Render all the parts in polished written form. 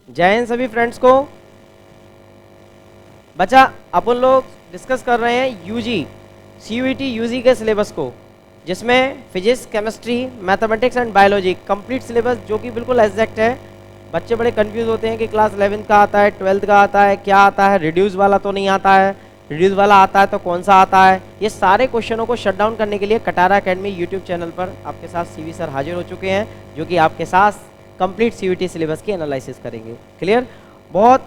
जय हिंद सभी फ्रेंड्स को। बच्चा अपन लोग डिस्कस कर रहे हैं यूजी सीयूईटी यूजी के सिलेबस को, जिसमें physics, chemistry, mathematics and biology complete syllabus जो कि बिल्कुल एग्जैक्ट है। बच्चे बड़े कंफ्यूज होते हैं कि क्लास 11th का आता है, 12th का आता है, क्या आता है, रिड्यूस वाला तो नहीं आता है, रिड्यूस वाला आता है तो कौन सा आता है। ये सारे क्वेश्चनों को शट डाउन करने के लिए कटारा एकेडमी यूट्यूब चैनल पर आपके साथ सीवी सर हाजिर हो चुके हैं, जो कि आपके साथ कंप्लीट सीयूईटी सिलेबस की एनालिसिस करेंगे। क्लियर? बहुत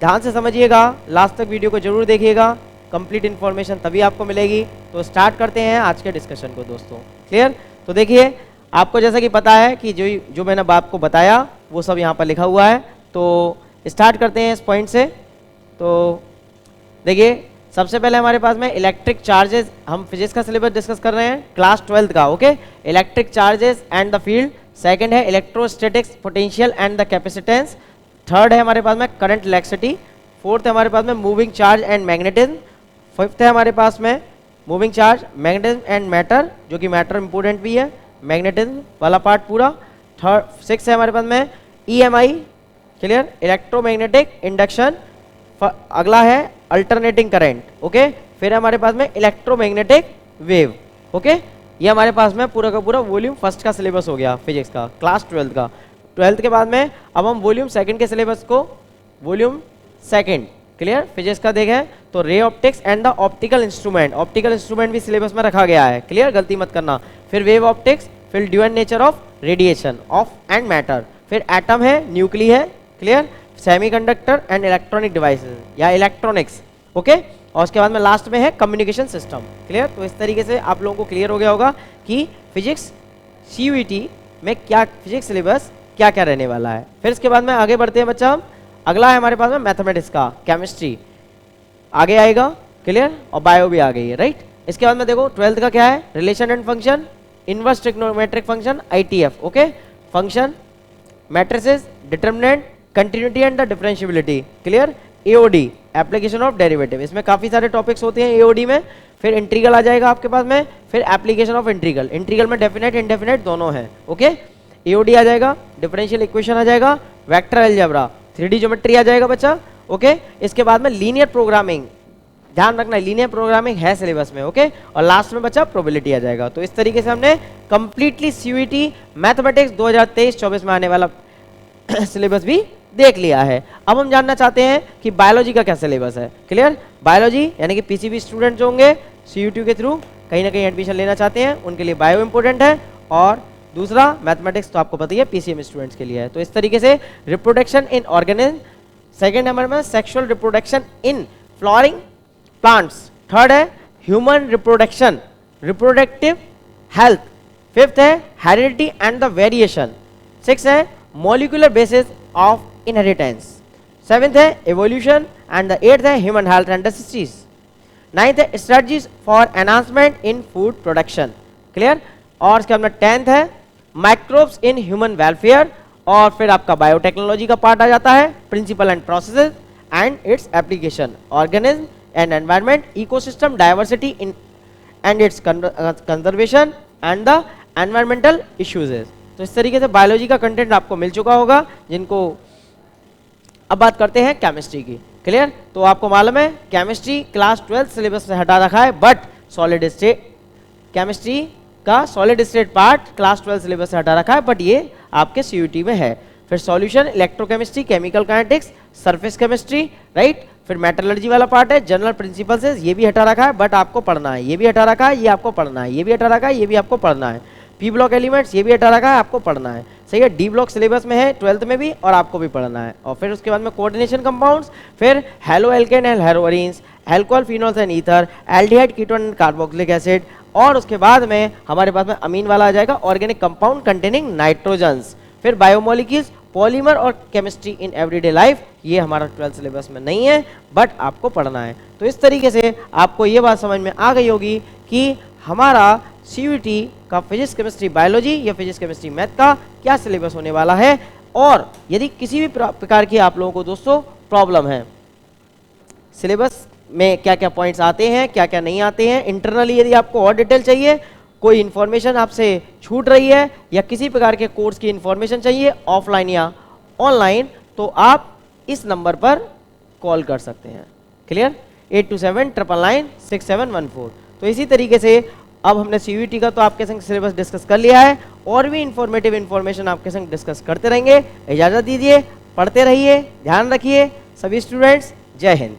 ध्यान से समझिएगा, लास्ट तक वीडियो को जरूर देखिएगा, कंप्लीट इन्फॉर्मेशन तभी आपको मिलेगी। तो स्टार्ट करते हैं आज के डिस्कशन को दोस्तों। क्लियर? तो देखिए, आपको जैसा कि पता है कि जो मैंने आपको बताया वो सब यहाँ पर लिखा हुआ है। तो स्टार्ट करते हैं इस पॉइंट से। तो देखिए, सबसे पहले हमारे पास में इलेक्ट्रिक चार्जेस, हम फिजिक्स का सिलेबस डिस्कस कर रहे हैं क्लास 12th का। Okay, electric charges and the field. Second है electrostatics, potential and the capacitance. Third है हमारे पास में करंट इलेक्ट्रिसिटी। फोर्थ है हमारे पास में moving charge and magnetism. Fifth है हमारे पास में moving charge, magnetism and matter, जो कि मैटर इंपोर्टेंट भी है, मैग्नेटिज्म वाला पार्ट पूरा। थर्ड सिक्स है हमारे पास में ईएमआई, क्लियर, इलेक्ट्रोमैग्नेटिक इंडक्शन। अगला है अल्टरनेटिंग करंट। ओके, फिर है हमारे पास में इलेक्ट्रोमैग्नेटिक वेव। ओके, ये हमारे पास में पूरा का पूरा वॉल्यूम फर्स्ट का सिलेबस हो गया फिजिक्स का, क्लास 12th का। 12th के बाद में अब हम वॉल्यूम सेकंड के सिलेबस को, वॉल्यूम सेकंड, क्लियर, फिजिक्स का देखें तो ray optics and the optical instrument, optical instrument भी सिलेबस में रखा गया है। क्लियर, गलती मत करना। फिर वेव ऑप्टिक्स, फिर dual nature of radiation of and matter, फिर एटम है, न्यूक्ली है, clear, semiconductor and electronic devices या इलेक्ट्रॉनिक्स। ओके, और उसके बाद में लास्ट में है कम्युनिकेशन सिस्टम। क्लियर? तो इस तरीके से आप लोगों को क्लियर हो गया होगा कि फिजिक्स सीयूईटी में क्या, फिजिक्स सिलेबस क्या क्या रहने वाला है। फिर इसके बाद में आगे बढ़ते हैं बच्चा हम। अगला है हमारे पास में मैथमेटिक्स का, केमिस्ट्री आगे आएगा, क्लियर, और बायो भी आ गई है, राइट। इसके बाद में देखो 12th का क्या है, relation and function, inverse trigonometric function, ITF. Okay, function, matrices, determinant, continuity and the differentiability, clear, AOD, application of derivative. इसमें काफी सारे टॉपिक्स होते हैं एओडी में। फिर इंटीग्रल आ जाएगा आपके पास में, फिर एप्लीकेशन ऑफ इंटीग्रल, इंटीग्रल में डेफिनेट इंडेफिनेट दोनों है। ओके, एओडी आ जाएगा, डिफरेंशियल इक्वेशन आ जाएगा, वेक्टर अलजेब्रा, 3D ज्योमेट्री आ जाएगा बच्चा। ओके, इसके बाद में लीनियर प्रोग्रामिंग, ध्यान रखना लीनियर प्रोग्रामिंग है सिलेबस में। ओके, और लास्ट में बच्चा प्रोबेबिलिटी आ जाएगा। तो इस तरीके से हमने कंप्लीटली सीयूईटी मैथमेटिक्स 2023-24 में आने वाला सिलेबस भी देख लिया है। अब हम जानना चाहते हैं कि बायोलॉजी का क्या सिलेबस है। क्लियर? बायोलॉजी यानी कि पीसीबी स्टूडेंट जो होंगे सीयूईटी के थ्रू कहीं ना कहीं एडमिशन लेना चाहते हैं, उनके लिए बायो इंपोर्टेंट है, और दूसरा मैथमेटिक्स तो आपको पता ही है पीसीएम स्टूडेंट्स के लिए है। तो इस तरीके से reproduction in organism, second number में sexual reproduction in flowering plants, third है human reproduction, reproductive health, fifth है heredity and the variation, six है molecular basis of inheritance, seventh है एवोल्यूशन एंड द एट्थ है human health and disease, ninth है strategies for enhancement in food production. Clear? और इसके बाद 10th है microbes in human welfare, और फिर आपका बायोटेक्नोलॉजी का पार्ट आ जाता है, principle and processes and its application, organism and environment, ecosystem diversity in and its conservation and the environmental issues. तो इस तरीके से बायोलॉजी का कंटेंट आपको मिल चुका होगा, जिनको अब बात करते हैं केमिस्ट्री की। क्लियर? तो आपको मालूम है केमिस्ट्री क्लास 12th सिलेबस से हटा रखा है, बट सॉलिड स्टेट केमिस्ट्री का solid state part class 12 syllabus से हटा रखा है, बट ये आपके सीयूईटी में है। फिर solution, electrochemistry, chemical kinetics, surface chemistry, right, फिर मेटलर्जी वाला पार्ट है, जनरल प्रिंसिपल्स है, ये भी हटा रखा है बट आपको पढ़ना है, ये भी हटा रखा है, ये आपको पढ़ना है, ये भी हटा रखा है, ये भी आपको पढ़ना है, पी ब्लॉक एलिमेंट्स ये भी हटा रखा है, आपको पढ़ना है, सही है। डी ब्लॉक सिलेबस में है 12th में भी, और आपको भी पढ़ना है। और फिर उसके बाद में कोऑर्डिनेशन कंपाउंड्स, फिर haloalkane and haloarenes, alcohol, phenols and ether, aldehyde, ketone and carboxylic acid, और उसके बाद में हमारे पास में अमीन वाला आ जाएगा, ऑर्गेनिक कंपाउंड कंटेनिंग नाइट्रोजन्स, फिर बायोमोलिक्यूल्स, पॉलीमर और केमिस्ट्री इन एवरीडे लाइफ। ये हमारा 12th सिलेबस में नहीं है, बट आपको पढ़ना है। तो इस तरीके से आपको ये बात समझ में आ गई होगी कि हमारा सीयूईटी का फिजिक्स, केमिस्ट्री, बायोलॉजी या फिजिक्स, केमिस्ट्री, मैथ का क्या सिलेबस होने वाला है। और यदि किसी भी प्रकार की आप लोगों को दोस्तों प्रॉब्लम है, सिलेबस में क्या क्या पॉइंट्स आते हैं, क्या क्या नहीं आते हैं, इंटरनली यदि आपको और डिटेल चाहिए, कोई इन्फॉर्मेशन आपसे छूट रही है, या किसी प्रकार के कोर्स की इन्फॉर्मेशन चाहिए ऑफलाइन या ऑनलाइन, तो आप इस नंबर पर कॉल कर सकते हैं। क्लियर? 8279996714। तो इसी तरीके से अब हमने CUET का तो आपके संग सिलेबस डिस्कस कर लिया है, और भी इंफॉर्मेटिव इन्फॉर्मेशन आपके संग डिस्कस करते रहेंगे। इजाज़त दीजिए, पढ़ते रहिए, ध्यान रखिए सभी स्टूडेंट्स। जय हिंद।